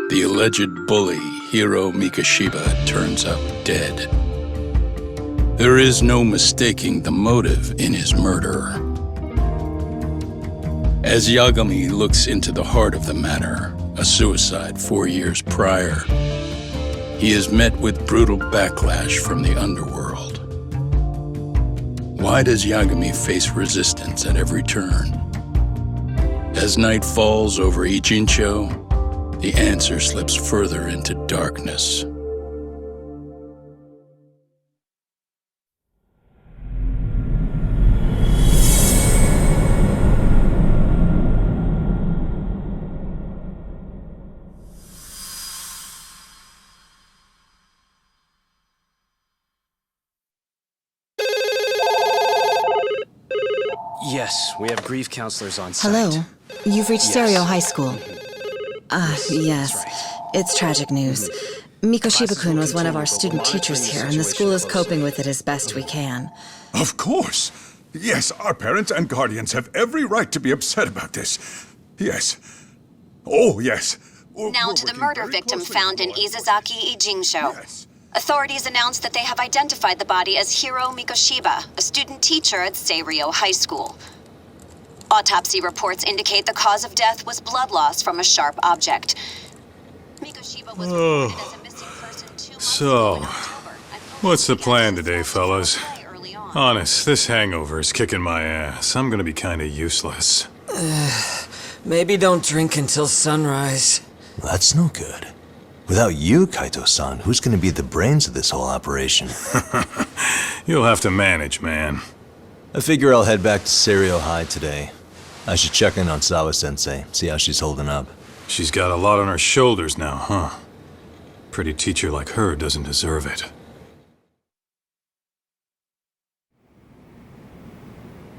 The alleged bully, Hiro Mikoshiba, turns up dead. There is no mistaking the motive in his murder. As Yagami looks into the heart of the matter, a suicide 4 years prior, he is met with brutal backlash from the underworld. Why does Yagami face resistance at every turn? As night falls over Ichincho, the answer slips further into darkness. Yes, we have grief counselors on site. Hello. You've reached Stereo High School. Yes. That's right. It's tragic news. Mikoshiba-kun was one of our student teachers here, and the school is coping with it as best we can. Of course. Yes, our parents and guardians have every right to be upset about this. Yes. Oh, yes. Now to the murder victim found in Izazaki, Ijincho. Yes. Authorities announced that they have identified the body as Hiro Mikoshiba, a student teacher at Seirio High School. Autopsy reports indicate the cause of death was blood loss from a sharp object. Mikoshiba was reported as a missing person 2 months ago in October. What's the plan today, fellas? Early on. Honest, this hangover is kicking my ass. I'm gonna be kinda useless. Maybe don't drink until sunrise. That's no good. Without you, Kaito-san, who's gonna be the brains of this whole operation? You'll have to manage, man. I figure I'll head back to Seirio High today. I should check in on Sawa-sensei, see how she's holding up. She's got a lot on her shoulders now, huh? Pretty teacher like her doesn't deserve it.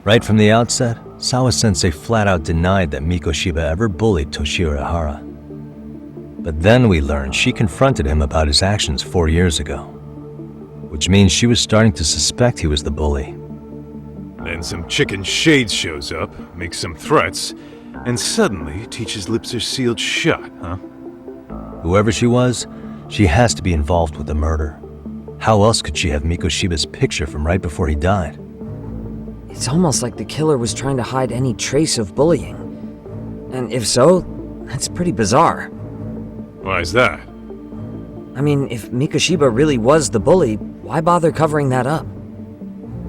Right from the outset, Sawa-sensei flat out denied that Mikoshiba ever bullied Toshiro Hara. But then we learned she confronted him about his actions 4 years ago. Which means she was starting to suspect he was the bully. Then some chicken shades shows up, makes some threats, and suddenly Teach's lips are sealed shut, huh? Whoever she was, she has to be involved with the murder. How else could she have Mikoshiba's picture from right before he died? It's almost like the killer was trying to hide any trace of bullying. And if so, that's pretty bizarre. Why is that? I mean, if Mikoshiba really was the bully, why bother covering that up?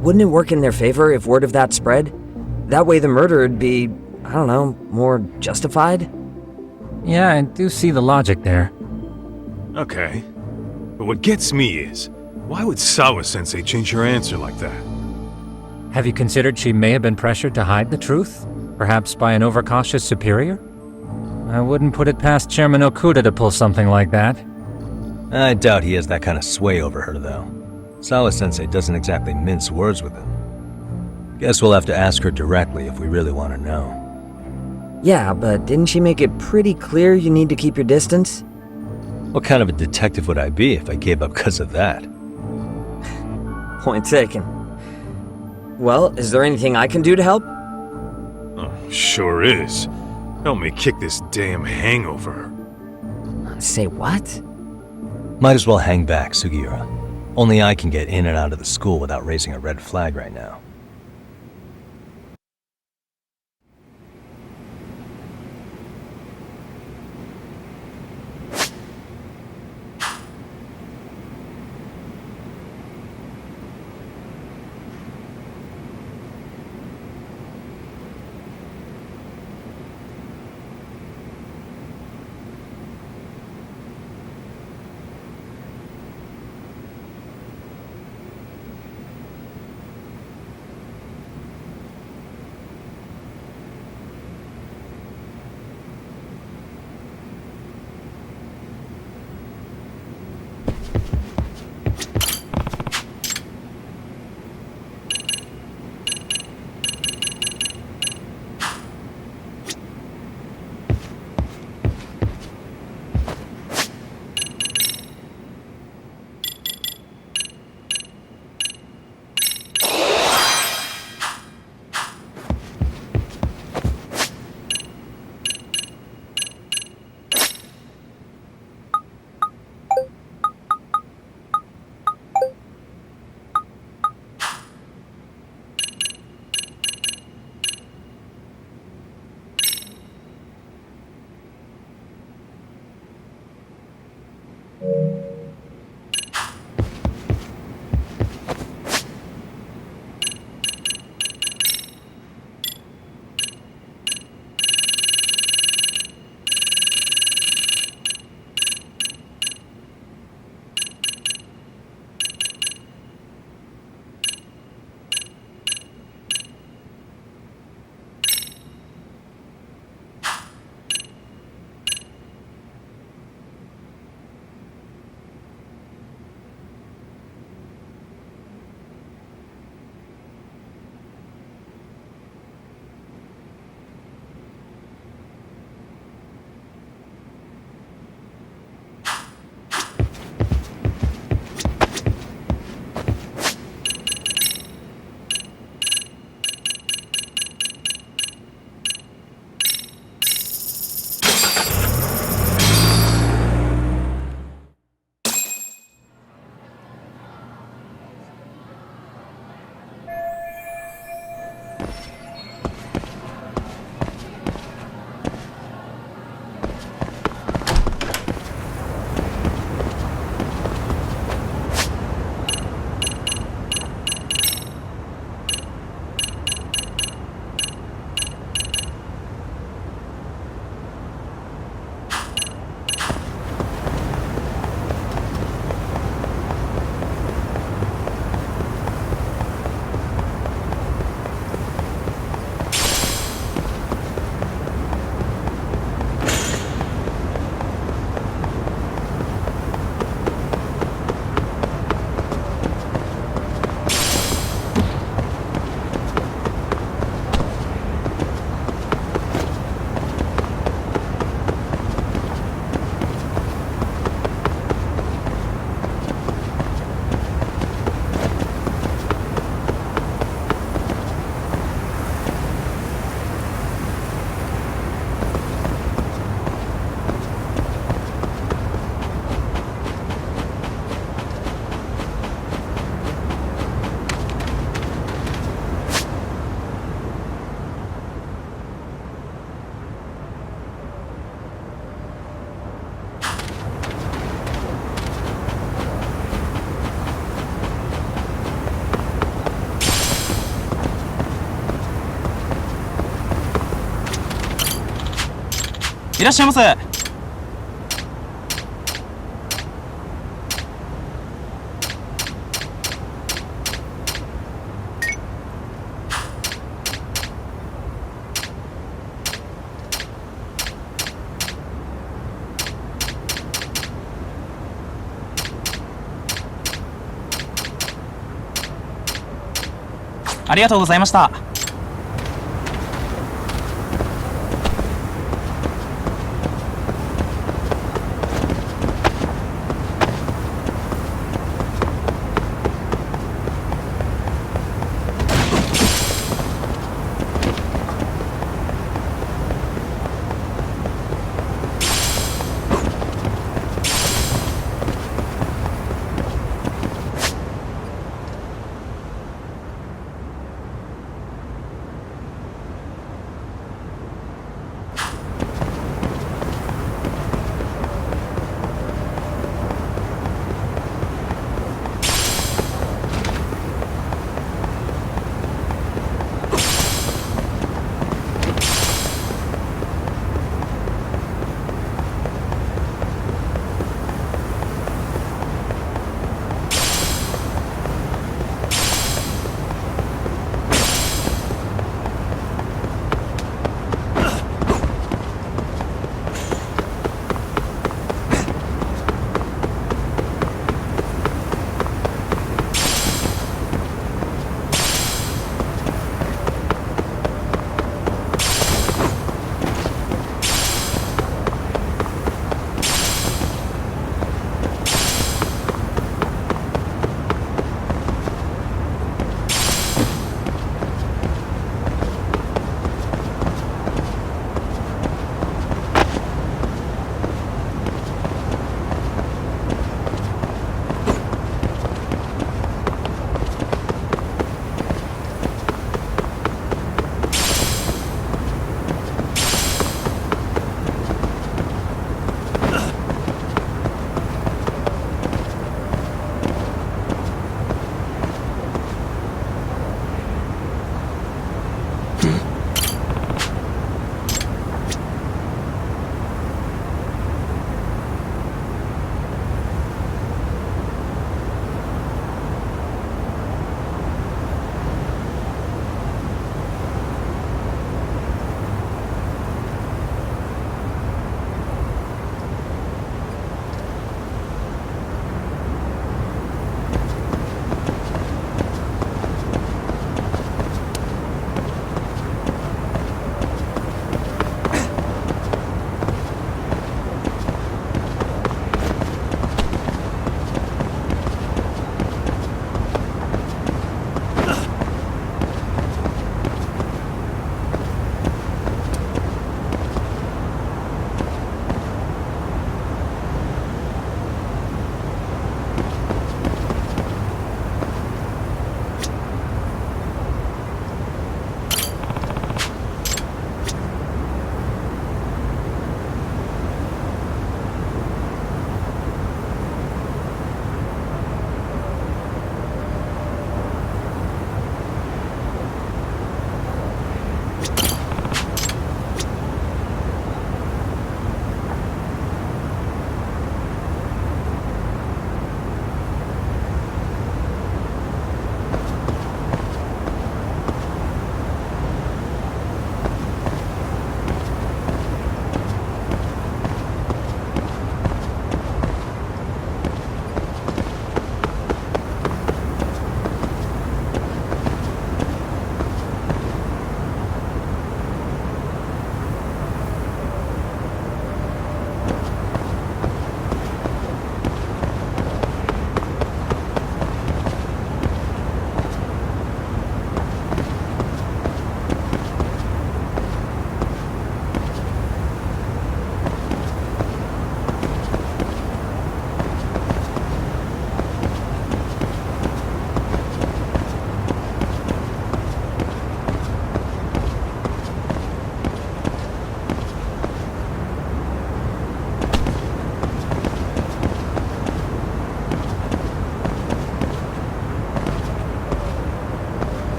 Wouldn't it work in their favor if word of that spread? That way the murder would be, I don't know, more justified? Yeah, I do see the logic there. Okay. But what gets me is, why would Sawa-sensei change her answer like that? Have you considered she may have been pressured to hide the truth? Perhaps by an overcautious superior? I wouldn't put it past Chairman Okuda to pull something like that. I doubt he has that kind of sway over her, though. Sawa-sensei doesn't exactly mince words with him. Guess we'll have to ask her directly if we really want to know. Yeah, but didn't she make it pretty clear you need to keep your distance? What kind of a detective would I be if I gave up because of that? Point taken. Well, is there anything I can do to help? Oh, sure is. Help me kick this damn hangover. Say what? Might as well hang back, Sugiura. Only I can get in and out of the school without raising a red flag right now. いらっしゃいませ。ありがとうございました。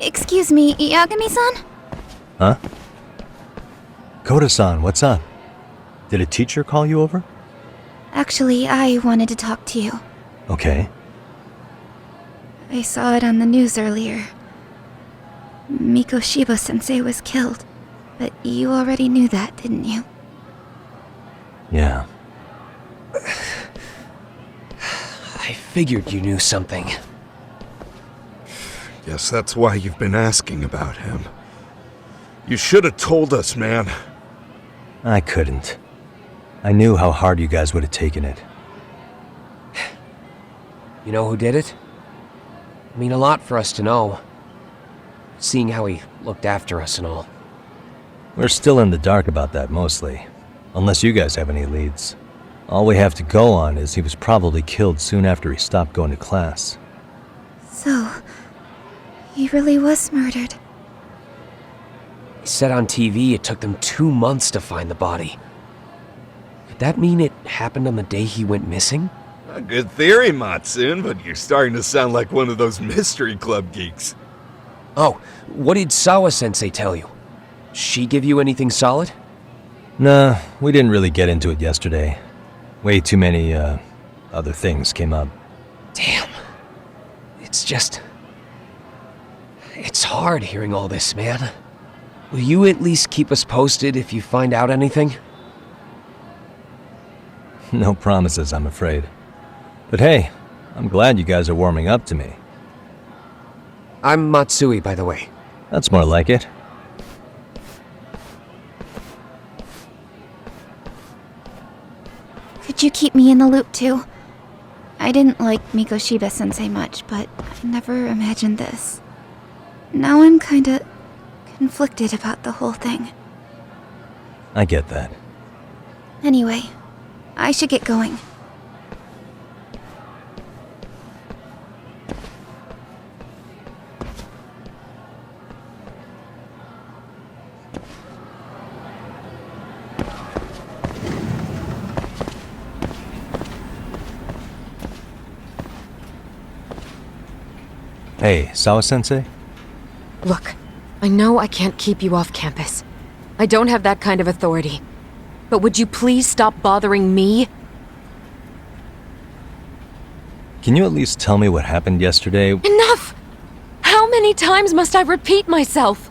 Excuse me, Yagami-san? Huh? Koda-san, what's up? Did a teacher call you over? Actually, I wanted to talk to you. Okay. I saw it on the news earlier. Mikoshiba-sensei was killed. But you already knew that, didn't you? Yeah. I figured you knew something. Guess that's why you've been asking about him. You should have told us, man. I couldn't. I knew how hard you guys would have taken it. You know who did it? I mean a lot for us to know. Seeing how he looked after us and all. We're still in the dark about that mostly. Unless you guys have any leads. All we have to go on is he was probably killed soon after he stopped going to class. So, he really was murdered. He said on TV it took them 2 months to find the body. Could that mean it happened on the day he went missing? A good theory, Matsun, but you're starting to sound like one of those mystery club geeks. Oh, what did Sawa-sensei tell you? She give you anything solid? Nah, we didn't really get into it yesterday. Way too many, other things came up. Damn. It's just... It's hard hearing all this, man. Will you at least keep us posted if you find out anything? No promises, I'm afraid. But hey, I'm glad you guys are warming up to me. I'm Matsui, by the way. That's more like it. Could you keep me in the loop too? I didn't like Mikoshiba-sensei much, but I never imagined this. Now I'm kinda conflicted about the whole thing. I get that. Anyway, I should get going. Hey, Sawa-sensei? Look, I know I can't keep you off campus. I don't have that kind of authority. But would you please stop bothering me? Can you at least tell me what happened yesterday? Enough! How many times must I repeat myself?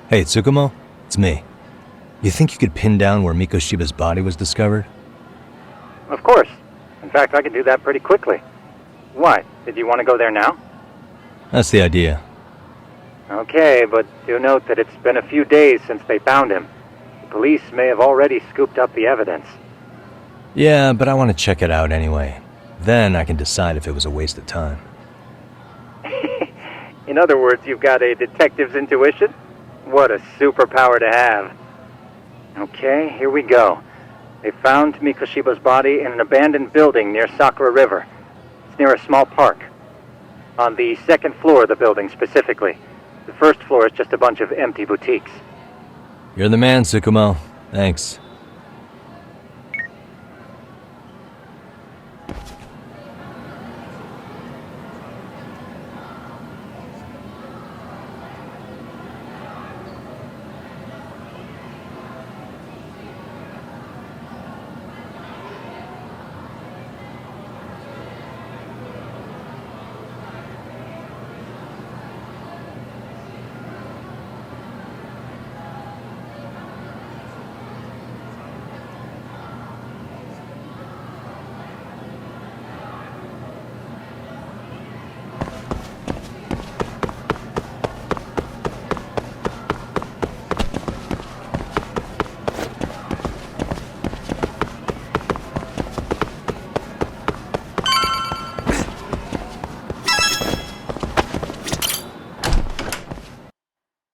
Hey, Tsukumo? It's me. You think you could pin down where Mikoshiba's body was discovered? Of course. In fact, I can do that pretty quickly. What? Did you want to go there now? That's the idea. Okay, but do note that it's been a few days since they found him. The police may have already scooped up the evidence. Yeah, but I want to check it out anyway. Then I can decide if it was a waste of time. In other words, you've got a detective's intuition? What a superpower to have. Okay, here we go. They found Mikoshiba's body in an abandoned building near Sakura River. It's near a small park. On the second floor of the building, specifically. The first floor is just a bunch of empty boutiques. You're the man, Tsukumo. Thanks.